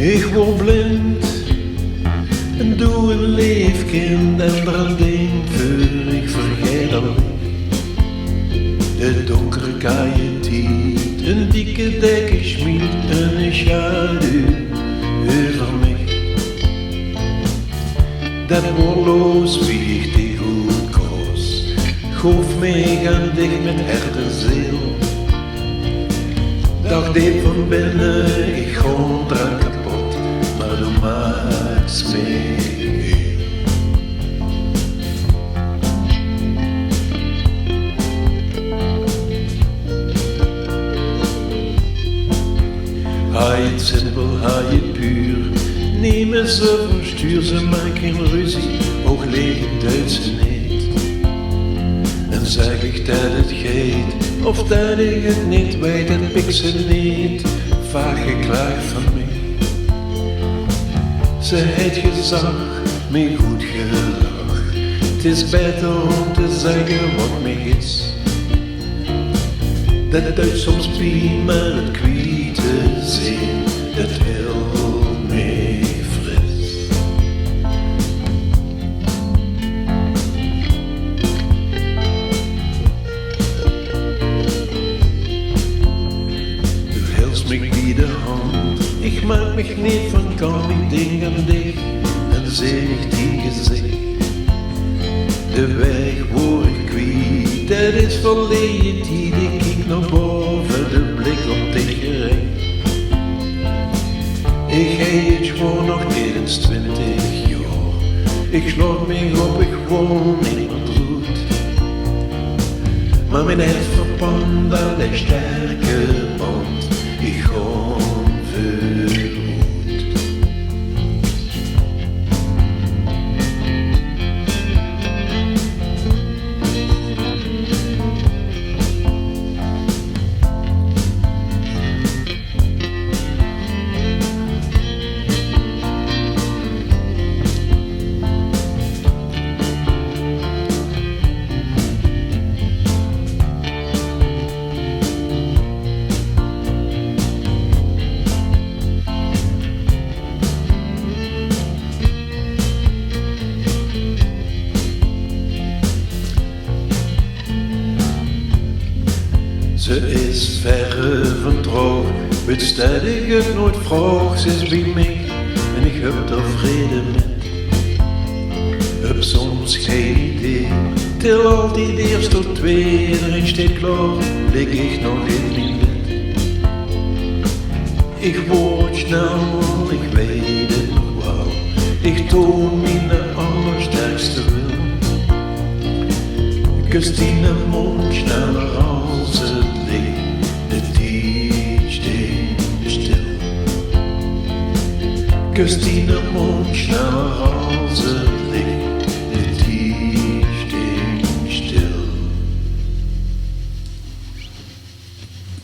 Ik word blind en doe een leefkind en eraan denk voor ik vergeet al. De donkere kaaien tiet, een dikke dekker schmiedt en een schaduw over mij. Dat woordloos wiegt die goed koos, goof mij gaan dicht met hertenziel. Dag diep van binnen, ik gewoon drank kapot, maar du maakt mij heel. Haai het simpel, haai het puur, nemen ze verstuur, ze maken ruzie, ooglegend uit ze niet. En zeg ik dat het geet, of dat ik het niet weet, en pik ze niet, vaak geklaagd van mij. Ze het gezag, mij goed gelach, het is beter om te zeggen wat mij is. Dat het uit soms pijn, maar het kwiete zin, dat heel mij fris. Du hältst mich wie de hand, ich maak mich niet van kant, ik denk aan dich en zie ik die gezicht. De weg waar ik kwijt, dat is verleden tijd, ik kijk naar boven, de blik op dich gericht. Ik heet gewoon nog niet eens 20 jaar, ik sloot mij op, ik woon niet meer roet. Maar mijn hart verpand aan de sterke band, ik gewoon verroet. Ze is verre van droog, weet dat ik het nooit vroeg. Ze is bij mij en ik heb er vrede met. Heb soms geen idee, til altijd eerst tot twee, erin steekt klaar, lig ik nog in mijn bed. Ik word snel, ik weet het nog wel, ik toon mijn allersterkste wil. Kus die